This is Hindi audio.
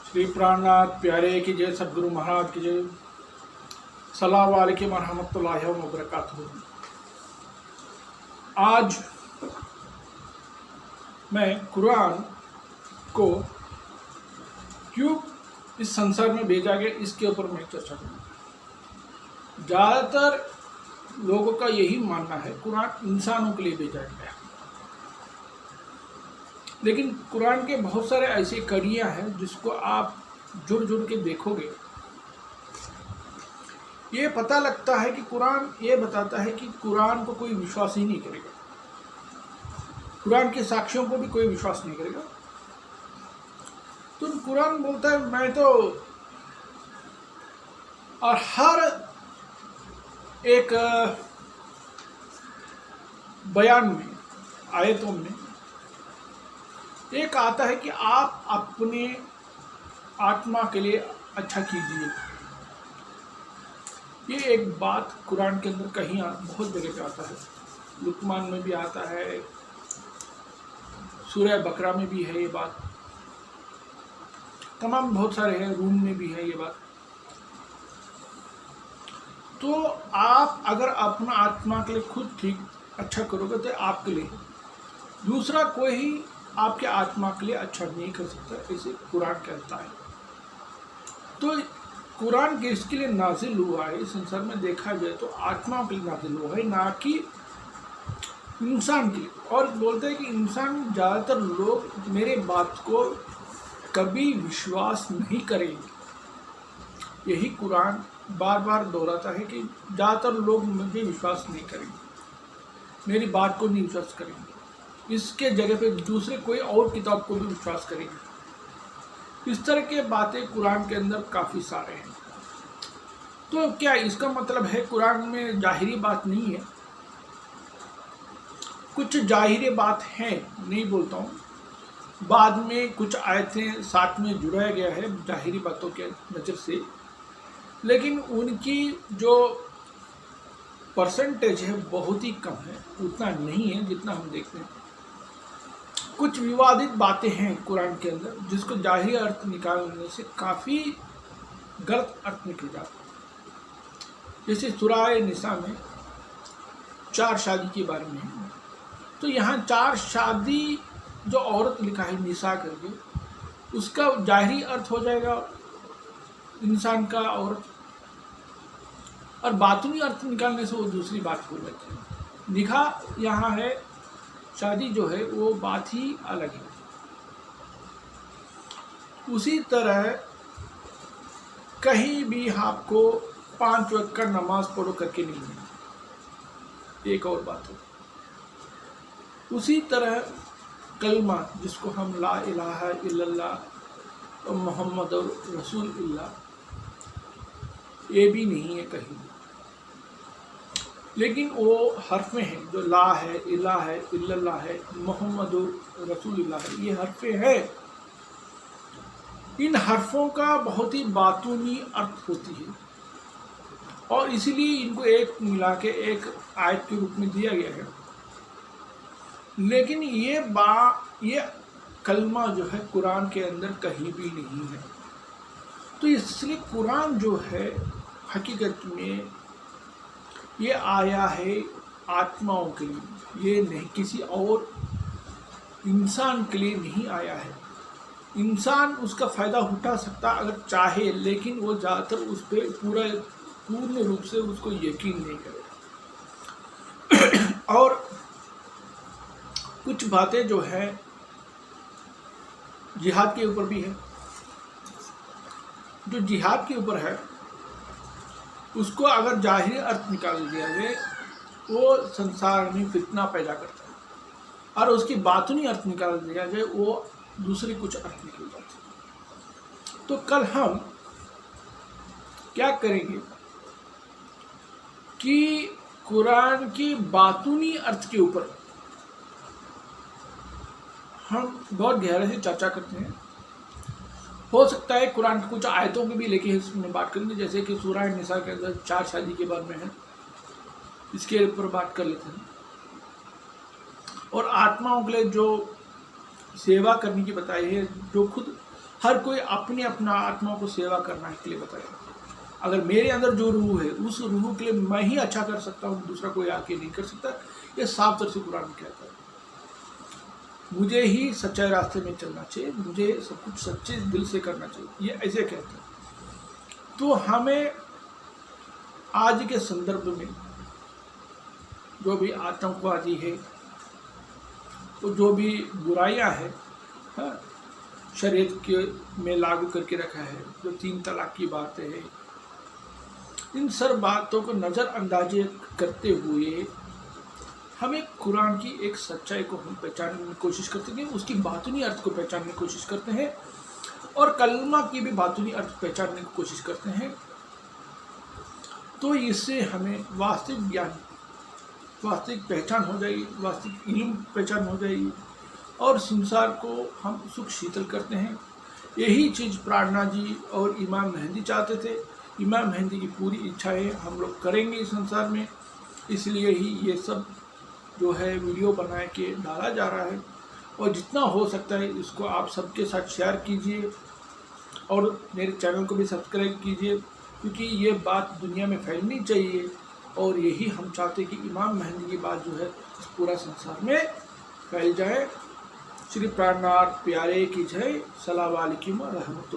श्री प्राणनाथ प्यारे की जय, सदगुरु महाराज की जय। सलाम वालेकुम रहमतुल्लाहि व बरकातहू। आज मैं कुरान को क्यों इस संसार में भेजा गया इसके ऊपर मैं चर्चा करूँगा। ज़्यादातर लोगों का यही मानना है कुरान इंसानों के लिए भेजा गया है, लेकिन कुरान के बहुत सारे ऐसे कड़ियाँ हैं जिसको आप जुड़ जुड़ के देखोगे, ये पता लगता है कि कुरान ये बताता है कि कुरान को कोई विश्वास ही नहीं करेगा, कुरान के साक्ष्यों को भी कोई विश्वास नहीं करेगा। तो कुरान बोलता है मैं तो, और हर एक बयान में, आयतों में एक आता है कि आप अपने आत्मा के लिए अच्छा कीजिए। ये एक बात कुरान के अंदर कहीं बहुत जगह पे आता है, लुकमान में भी आता है, सूरह बकरा में भी है ये बात, तमाम बहुत सारे हैं, रूम में भी है ये बात। तो आप अगर अपना आत्मा के लिए खुद ठीक अच्छा करोगे तो आपके लिए, दूसरा कोई ही आपके आत्मा के लिए अच्छा नहीं कर सकता, ऐसे कुरान कहता है। तो कुरान किसके लिए नाजिल हुआ है इस संसार में देखा जाए तो आत्मा के लिए नाजिल हुआ है, ना कि इंसान के लिए। और बोलते हैं कि इंसान, ज़्यादातर लोग मेरे बात को कभी विश्वास नहीं करेंगे। यही कुरान बार बार दोहराता है कि ज़्यादातर लोग मुझे विश्वास नहीं करेंगे, मेरी बात को नहीं विश्वास करेंगे, इसके जगह पे दूसरे कोई और किताब को भी विश्वास करेंगे। इस तरह के बातें कुरान के अंदर काफ़ी सारे हैं। तो क्या इसका मतलब है कुरान में जाहिरी बात नहीं है? कुछ जाहिरी बात है, नहीं बोलता हूँ, बाद में कुछ आयतें साथ में जुड़ाया गया है जाहिरी बातों के नज़र से, लेकिन उनकी जो परसेंटेज है बहुत ही कम है, उतना नहीं है जितना हम देखते हैं। कुछ विवादित बातें हैं कुरान के अंदर जिसको जाहिर अर्थ निकालने से काफ़ी गलत अर्थ निकल जाता है। जैसे सूरह निसा में 4 शादी के बारे में है, तो यहाँ 4 शादी जो औरत लिखा है निसा करके, उसका जाहिरी अर्थ हो जाएगा इंसान का औरत, और बातूनी अर्थ निकालने से वो दूसरी बात हो जाती है। लिखा यहाँ है शादी जो है वो बात ही अलग है। उसी तरह कहीं भी आपको 5 वक्त का नमाज पढ़ो करके नहीं है, एक और बात है। उसी तरह कलमा जिसको हम ला इलाहा इल्लल्लाह मोहम्मद रसूलुल्लाह, ये भी नहीं है कहीं, लेकिन वो हरफे हैं जो ला है, इला है, इल्लल्लाह है, मोहम्मद रसूलुल्लाह है, ये हरफे हैं। इन हरफों का बहुत ही बातूनी अर्थ होती है और इसीलिए इनको एक मिला के एक आयत के रूप में दिया गया है। लेकिन ये कलमा जो है कुरान के अंदर कहीं भी नहीं है। तो इसलिए कुरान जो है हकीकत में ये आया है आत्माओं के लिए, ये नहीं किसी और इंसान के लिए नहीं आया है। इंसान उसका फ़ायदा उठा सकता अगर चाहे, लेकिन वो ज़्यादातर उस पर पूर्ण रूप से उसको यकीन नहीं करेगा। और कुछ बातें जो है जिहाद के ऊपर भी है, जो जिहाद के ऊपर है उसको अगर जाहिर अर्थ निकाल दिया जाए वो संसार में फितना पैदा करता है, और उसकी बातूनी अर्थ निकाल दिया जाए वो दूसरे कुछ अर्थ निकल जाते हैं। तो कल हम क्या करेंगे कि कुरान की बातूनी अर्थ के ऊपर हम बहुत गहरे से चर्चा करते हैं। हो सकता है कुरान की कुछ आयतों के भी लेके इसमें बात करेंगे, जैसे कि सूरह निसा के अंदर 4 शादी के बारे में है, इसके ऊपर बात कर लेते हैं। और आत्माओं के लिए जो सेवा करने की बताई है, जो खुद हर कोई अपनी अपना आत्मा को सेवा करने के लिए बताया। अगर मेरे अंदर जो रूह है उस रूह के लिए मैं ही अच्छा कर सकता हूँ, दूसरा कोई आके नहीं कर सकता। ये साफ तौर से कुरान कहता है। मुझे ही सच्चाई रास्ते में चलना चाहिए, मुझे सब कुछ सच्चे दिल से करना चाहिए, ये ऐसे कहता है। तो हमें आज के संदर्भ में जो भी आतंकवादी है, तो जो भी बुराइयां हैं, हाँ, शरीयत के में लागू करके रखा है, जो 3 तलाक की बातें हैं, इन सब बातों को नज़रअंदाज करते हुए हमें कुरान की एक सच्चाई को हम पहचानने की कोशिश करते हैं, उसकी बातूनी अर्थ को पहचानने की कोशिश करते हैं और कलमा की भी बातूनी अर्थ पहचानने की कोशिश करते हैं। तो इससे हमें वास्तविक ज्ञान, वास्तविक पहचान हो जाएगी, वास्तविक इल्म पहचान हो जाएगी और संसार को हम सुख शीतल करते हैं। यही चीज़ प्रार्थना जी और इमाम मेहंदी चाहते थे। इमाम मेहंदी की पूरी इच्छाएं हम लोग करेंगे इस संसार में, इसलिए ही ये सब जो है वीडियो बना के डाला जा रहा है। और जितना हो सकता है इसको आप सबके साथ शेयर कीजिए और मेरे चैनल को भी सब्सक्राइब कीजिए, क्योंकि ये बात दुनिया में फैलनी चाहिए और यही हम चाहते हैं कि इमाम मेहंदी की बात जो है इस पूरा संसार में फैल जाए। श्री प्राणनाथ प्यारे की जय। सलाम अलैकुम रहमतुल्लाह।